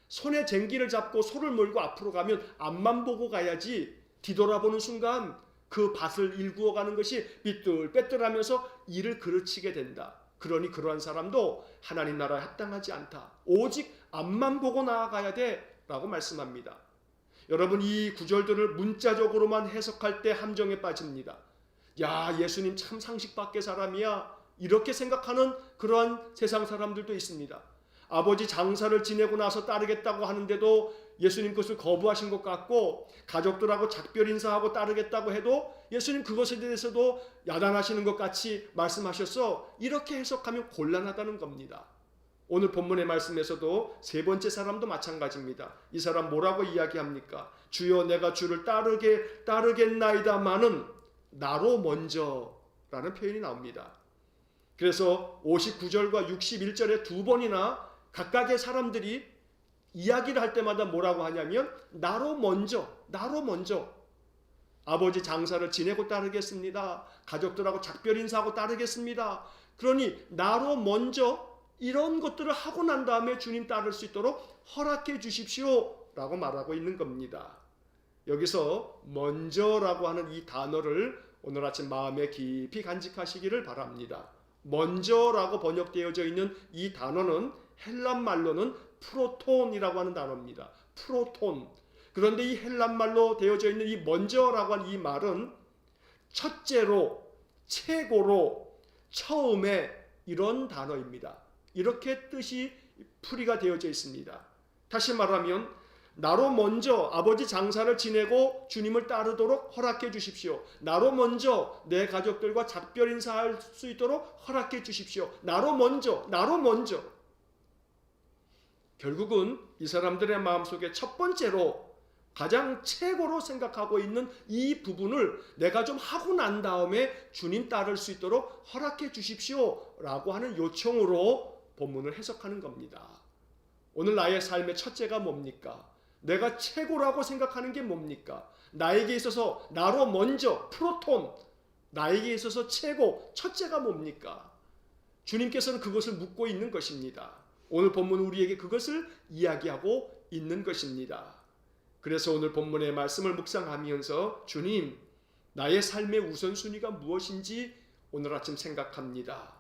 손에 쟁기를 잡고 소를 몰고 앞으로 가면 앞만 보고 가야지, 뒤돌아보는 순간 그 밭을 일구어 가는 것이 삐뚤빼뚤하면서 일을 그르치게 된다. 그러니 그러한 사람도 하나님 나라에 합당하지 않다. 오직 앞만 보고 나아가야 돼 라고 말씀합니다. 여러분, 이 구절들을 문자적으로만 해석할 때 함정에 빠집니다. 야, 예수님 참 상식 밖의 사람이야, 이렇게 생각하는 그러한 세상 사람들도 있습니다. 아버지 장사를 지내고 나서 따르겠다고 하는데도 예수님 그것을 거부하신 것 같고, 가족들하고 작별 인사하고 따르겠다고 해도 예수님 그것에 대해서도 야단하시는 것 같이 말씀하셔서 이렇게 해석하면 곤란하다는 겁니다. 오늘 본문의 말씀에서도 세 번째 사람도 마찬가지입니다. 이 사람 뭐라고 이야기합니까? 주여, 내가 주를 따르겠나이다마는 나로 먼저 라는 표현이 나옵니다. 그래서 59절과 61절에 두 번이나 각각의 사람들이 이야기를 할 때마다 뭐라고 하냐면 나로 먼저, 나로 먼저. 아버지 장사를 지내고 따르겠습니다. 가족들하고 작별 인사하고 따르겠습니다. 그러니 나로 먼저 이런 것들을 하고 난 다음에 주님 따를 수 있도록 허락해 주십시오 라고 말하고 있는 겁니다. 여기서 먼저라고 하는 이 단어를 오늘 아침 마음에 깊이 간직하시기를 바랍니다. 먼저라고 번역되어져 있는 이 단어는 헬란 말로는 프로톤이라고 하는 단어입니다. 프로톤. 그런데 이 헬란 말로 되어져 있는 이 먼저라고 하는 이 말은 첫째로, 최고로, 처음에, 이런 단어입니다. 이렇게 뜻이 풀이가 되어져 있습니다. 다시 말하면 나로 먼저 아버지 장사를 지내고 주님을 따르도록 허락해 주십시오. 나로 먼저 내 가족들과 작별 인사할 수 있도록 허락해 주십시오. 나로 먼저, 나로 먼저. 결국은 이 사람들의 마음속에 첫 번째로 가장 최고로 생각하고 있는 이 부분을 내가 좀 하고 난 다음에 주님 따를 수 있도록 허락해 주십시오 라고 하는 요청으로 본문을 해석하는 겁니다. 오늘 나의 삶의 첫째가 뭡니까? 내가 최고라고 생각하는 게 뭡니까? 나에게 있어서 나로 먼저, 프로톤, 나에게 있어서 최고, 첫째가 뭡니까? 주님께서는 그것을 묻고 있는 것입니다. 오늘 본문 우리에게 그것을 이야기하고 있는 것입니다. 그래서 오늘 본문의 말씀을 묵상하면서 주님, 나의 삶의 우선순위가 무엇인지 오늘 아침 생각합니다.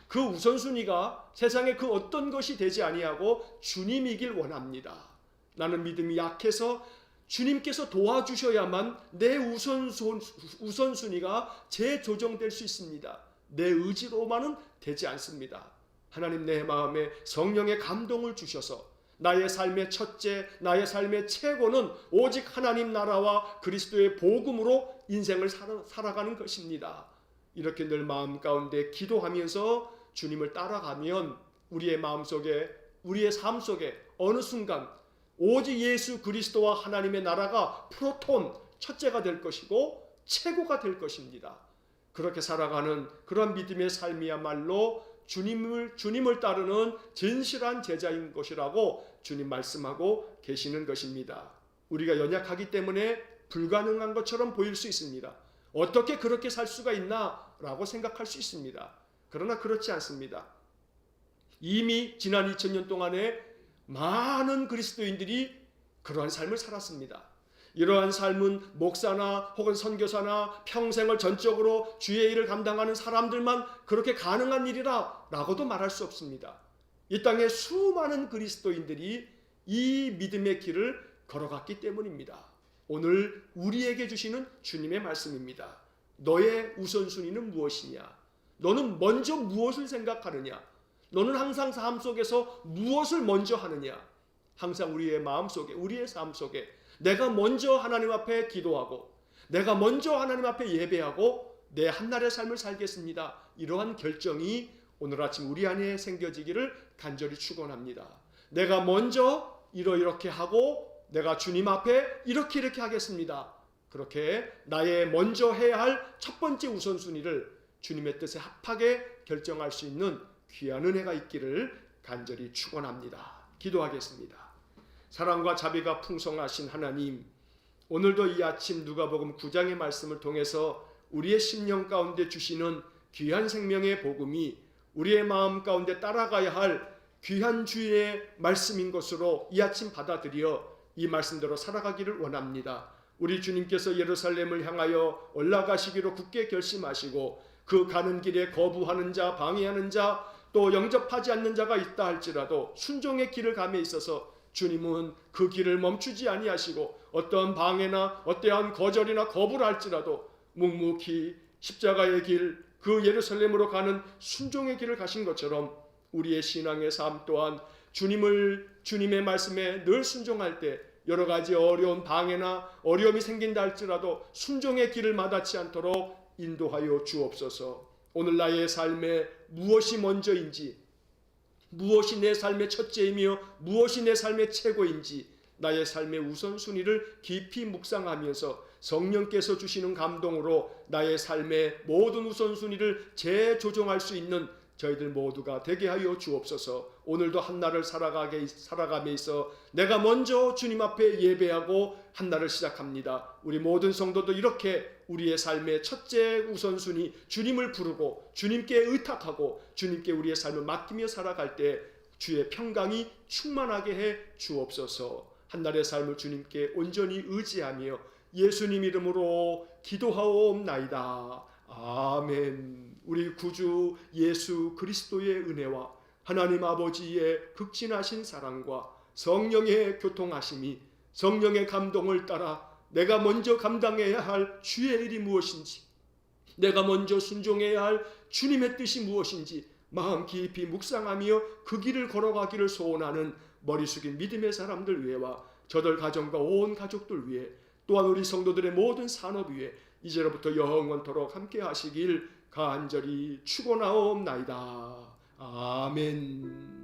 그 우선순위가 세상의 그 어떤 것이 되지 아니하고 주님이길 원합니다. 나는 믿음이 약해서 주님께서 도와주셔야만 내 우선순위가 재조정될 수 있습니다. 내 의지로만은 되지 않습니다. 하나님, 내 마음에 성령의 감동을 주셔서 나의 삶의 첫째, 나의 삶의 최고는 오직 하나님 나라와 그리스도의 복음으로 인생을 살아가는 것입니다. 이렇게 늘 마음 가운데 기도하면서 주님을 따라가면 우리의 마음속에, 우리의 삶 속에 어느 순간 오직 예수 그리스도와 하나님의 나라가 프로톤 첫째가 될 것이고 최고가 될 것입니다. 그렇게 살아가는 그런 믿음의 삶이야말로 주님을 따르는 진실한 제자인 것이라고 주님 말씀하고 계시는 것입니다. 우리가 연약하기 때문에 불가능한 것처럼 보일 수 있습니다. 어떻게 그렇게 살 수가 있나 라고 생각할 수 있습니다. 그러나 그렇지 않습니다. 이미 지난 2000년 동안에 많은 그리스도인들이 그러한 삶을 살았습니다. 이러한 삶은 목사나 혹은 선교사나 평생을 전적으로 주의 일을 감당하는 사람들만 그렇게 가능한 일이라 라고도 말할 수 없습니다. 이 땅에 수많은 그리스도인들이 이 믿음의 길을 걸어갔기 때문입니다. 오늘 우리에게 주시는 주님의 말씀입니다. 너의 우선순위는 무엇이냐? 너는 먼저 무엇을 생각하느냐? 너는 항상 삶 속에서 무엇을 먼저 하느냐? 항상 우리의 마음 속에, 우리의 삶 속에 내가 먼저 하나님 앞에 기도하고 내가 먼저 하나님 앞에 예배하고 내 한날의 삶을 살겠습니다. 이러한 결정이 오늘 아침 우리 안에 생겨지기를 간절히 축원합니다. 내가 먼저 이렇게 하고 내가 주님 앞에 이렇게 하겠습니다. 그렇게 나의 먼저 해야 할 첫 번째 우선순위를 주님의 뜻에 합하게 결정할 수 있는 귀한 은혜가 있기를 간절히 축원합니다. 기도하겠습니다. 사랑과 자비가 풍성하신 하나님, 오늘도 이 아침 누가복음 9장의 말씀을 통해서 우리의 심령 가운데 주시는 귀한 생명의 복음이 우리의 마음 가운데 따라가야 할 귀한 주의 말씀인 것으로 이 아침 받아들여 이 말씀대로 살아가기를 원합니다. 우리 주님께서 예루살렘을 향하여 올라가시기로 굳게 결심하시고 그 가는 길에 거부하는 자, 방해하는 자, 또 영접하지 않는 자가 있다 할지라도 순종의 길을 감에 있어서 주님은 그 길을 멈추지 아니하시고 어떠한 방해나 어떠한 거절이나 거부를 할지라도 묵묵히 십자가의 길, 그 예루살렘으로 가는 순종의 길을 가신 것처럼 우리의 신앙의 삶 또한 주님의 말씀에 늘 순종할 때 여러 가지 어려운 방해나 어려움이 생긴다 할지라도 순종의 길을 마다치 않도록 인도하여 주옵소서. 오늘 나의 삶에 무엇이 먼저인지, 무엇이 내 삶의 첫째이며 무엇이 내 삶의 최고인지 나의 삶의 우선순위를 깊이 묵상하면서 성령께서 주시는 감동으로 나의 삶의 모든 우선순위를 재조정할 수 있는 저희들 모두가 되게 하여 주옵소서. 오늘도 한날을 살아감에 있어 내가 먼저 주님 앞에 예배하고 한날을 시작합니다. 우리 모든 성도도 이렇게 우리의 삶의 첫째 우선순위 주님을 부르고 주님께 의탁하고 주님께 우리의 삶을 맡기며 살아갈 때 주의 평강이 충만하게 해 주옵소서. 한날의 삶을 주님께 온전히 의지하며 예수님 이름으로 기도하옵나이다. 아멘. 우리 구주 예수 그리스도의 은혜와 하나님 아버지의 극진하신 사랑과 성령의 교통하심이 성령의 감동을 따라 내가 먼저 감당해야 할 주의 일이 무엇인지, 내가 먼저 순종해야 할 주님의 뜻이 무엇인지 마음 깊이 묵상하며 그 길을 걸어가기를 소원하는 머리 숙인 믿음의 사람들 위해와 저들 가정과 온 가족들 위해 또한 우리 성도들의 모든 산업 위에 이제로부터 영원토록 함께 하시길 간절히 축원하옵나이다. 아멘.